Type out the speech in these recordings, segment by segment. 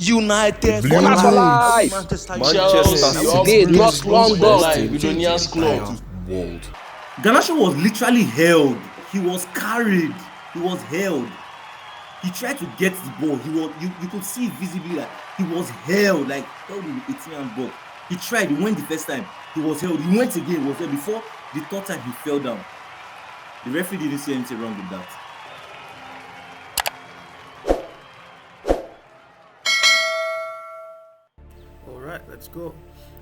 United Blue for Lights. life. Manchester Today, not London, like Billionaires Club. World. Garnacho was literally held. He was carried. He was held. He tried to get the ball. You could see visibly that he was held, like held in the 18-yard box. He tried. He went the first time. He was held. He went again. He was there before the third time he fell down. The referee didn't see anything wrong with that. All right, let's go.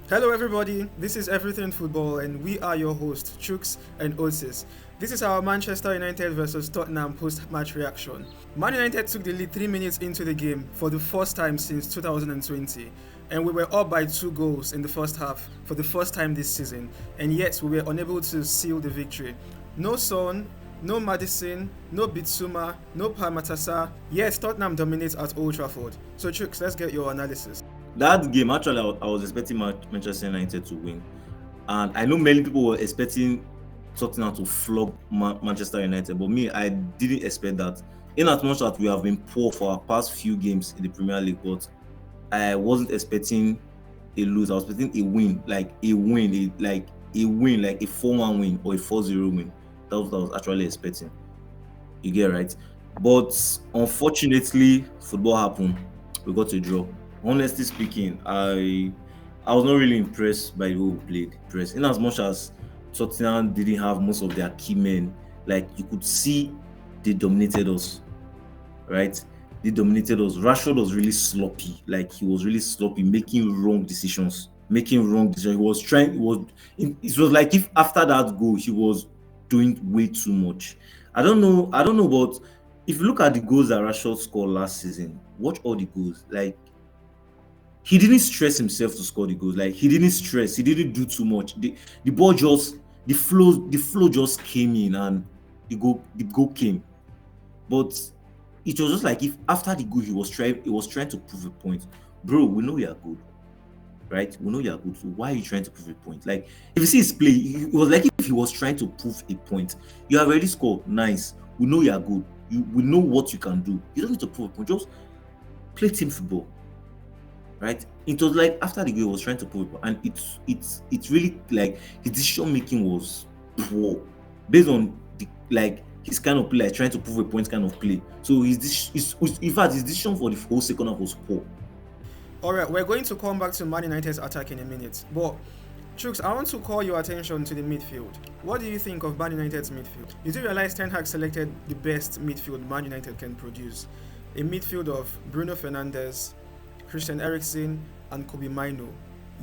Hello everybody, this is Everything Football and we are your hosts, Chooks and Otis. This is our Manchester United versus Tottenham post-match reaction. Man United took the lead 3 minutes into the game for the first time since 2020, and we were up by 2 goals in the first half for the first time this season, and yet we were unable to seal the victory. No Son, no Maddison, no Bitsuma, no Pamatasa, yet Tottenham dominates at Old Trafford. So Chooks, let's get your analysis. That game, actually, I was expecting Manchester United to win. And I know many people were expecting Tottenham to flog Manchester United, but me, I didn't expect that. In as much as we have been poor for our past few games in the Premier League, but I wasn't expecting a lose. I was expecting a win, like a 4-1 win or a 4-0 win. That was what I was actually expecting. You get right? But unfortunately, football happened. We got a draw. Honestly speaking, I was not really impressed by the way we played. In as much as Tottenham didn't have most of their key men, like you could see they dominated us, right? They dominated us. Rashford was really sloppy. Like he was really sloppy, making wrong decisions. It was like if after that goal he was doing way too much. I don't know, but if you look at the goals that Rashford scored last season, watch all the goals. Like he didn't stress himself to score the goals. Like he didn't stress. He didn't do too much. The ball just the flow just came in and the goal came. But it was just like if after the goal he was trying to prove a point. Bro, we know you are good, right? We know you are good. So why are you trying to prove a point? Like if you see his play, it was like if he was trying to prove a point. You have already scored. Nice. We know you are good. We know what you can do. You don't need to prove a point. Just play team football. Right? It was like after the game, he was trying to prove it, and it's really like his decision making was poor, based on his kind of play, like trying to prove a point kind of play. So in fact his decision for the whole second half was poor. All right, we're going to come back to Man United's attack in a minute, but Chooks, I want to call your attention to the midfield. What do you think of Man United's midfield? You do realize Ten Hag selected the best midfield Man United can produce, a midfield of Bruno Fernandes, Christian Eriksen and Kobe Mainoo.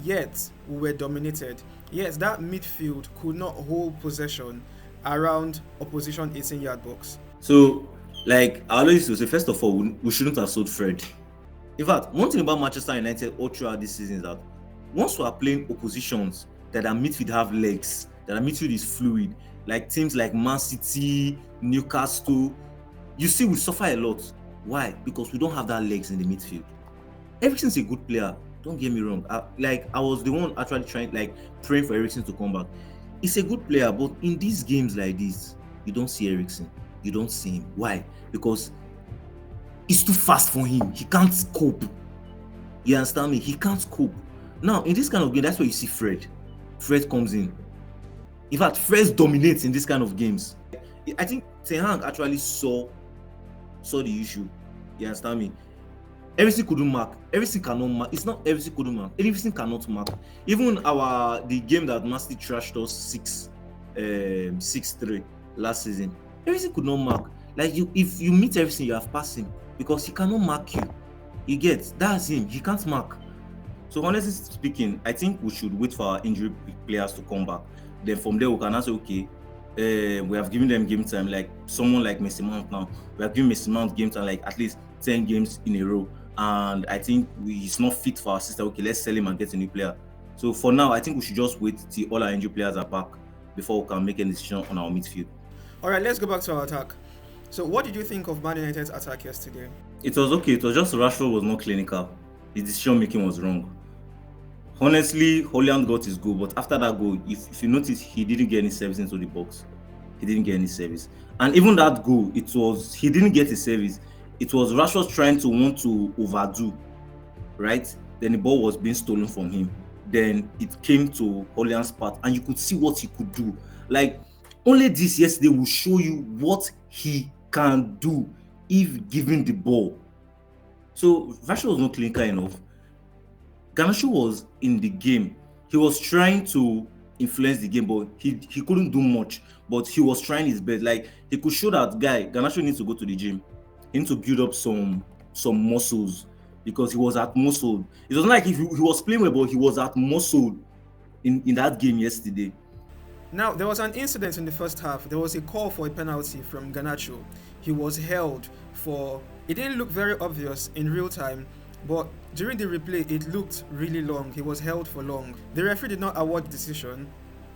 Yet we were dominated. Yet that midfield could not hold possession around opposition 18-yard box. So, like I always used to say, first of all, we shouldn't have sold Fred. In fact, one thing about Manchester United all throughout this season is that once we are playing oppositions that our midfield have legs, that our midfield is fluid, like teams like Man City, Newcastle, you see we suffer a lot. Why? Because we don't have that legs in the midfield. Eriksen's a good player. Don't get me wrong. I was the one actually praying for Eriksen to come back. He's a good player, but in these games like this, you don't see Eriksen. You don't see him. Why? Because it's too fast for him. He can't cope. You understand me? He can't cope. Now, in this kind of game, that's where you see Fred. Fred comes in. In fact, Fred dominates in this kind of games. I think Ten Hag actually saw the issue. You understand me? Everything couldn't mark. Everything cannot mark. It's not everything couldn't mark. Everything cannot mark. Even the game that Man City trashed us 6-3 last season, everything could not mark. Like if you meet everything, you have passed him because he cannot mark you. You get that's him. He can't mark. So honestly speaking, I think we should wait for our injury players to come back. Then from there we can also okay. We have given them game time. Like someone like Mason Mount now, we have given Mason Mount game time like at least 10 games in a row. And I think he's not fit for our system. Okay, let's sell him and get a new player. So for now, I think we should just wait till all our injured players are back before we can make a decision on our midfield. All right, let's go back to our attack. So what did you think of Man United's attack yesterday? It was okay. It was just Rashford was not clinical. His decision making was wrong. Honestly, Hojlund got his goal, but after that goal, if you notice, he didn't get any service into the box. He didn't get any service. And even that goal, he didn't get a service. It was Rashford trying to want to overdo. right? Then the ball was being stolen from him. Then it came to Hojlund's part, and you could see what he could do. Like, only this yesterday will show you what he can do if given the ball. So Rashford was not clinical enough. Garnacho was in the game. He was trying to influence the game, but he couldn't do much. But he was trying his best. Like, he could show that guy, Garnacho needs to go to the gym. He needs to build up some muscles, because he was at muscle. It wasn't like if he was playing well, but he was at muscle in that game yesterday. Now, there was an incident in the first half. There was a call for a penalty from Garnacho. He was held for... It didn't look very obvious in real time, but during the replay, it looked really long. He was held for long. The referee did not award the decision,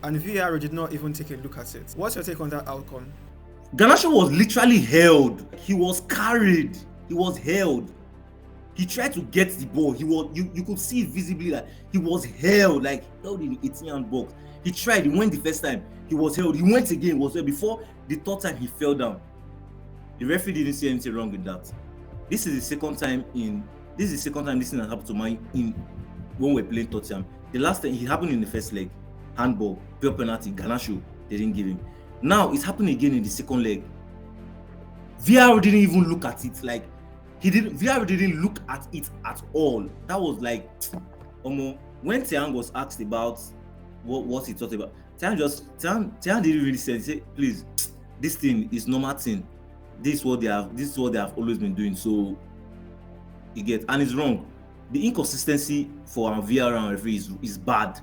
and VAR did not even take a look at it. What's your take on that outcome? Garnacho was literally held. He was carried. He was held. He tried to get the ball. You could see it visibly that he was held, like held in the 18-yard box. He tried. He went the first time. He was held. He went again. Was there before the third time he fell down. The referee didn't see anything wrong with that. This is the second time this thing has happened to mine when we're playing Tottenham. The last time it happened in the first leg, handball, pure penalty. Garnacho, they didn't give him. Now it's happening again in the second leg. VAR didn't even look at it. Like, VAR didn't look at it at all. That was like, when Tiang was asked about what he thought about, Tiang didn't really say. He said, please, this thing is normal thing. This is what they have always been doing. So you get, and it's wrong. The inconsistency for our VAR and referee is bad.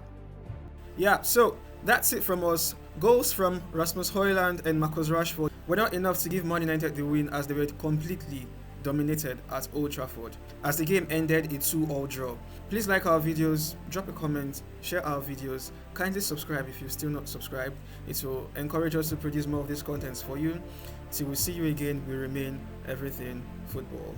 Yeah, so that's it from us. Goals from Rasmus Hojlund and Marcus Rashford were not enough to give Man United the win, as they were completely dominated at Old Trafford. As the game ended, a 2-2 draw. Please like our videos, drop a comment, share our videos, kindly subscribe if you've still not subscribed. It will encourage us to produce more of these contents for you. Till we see you again, we remain Everything Football.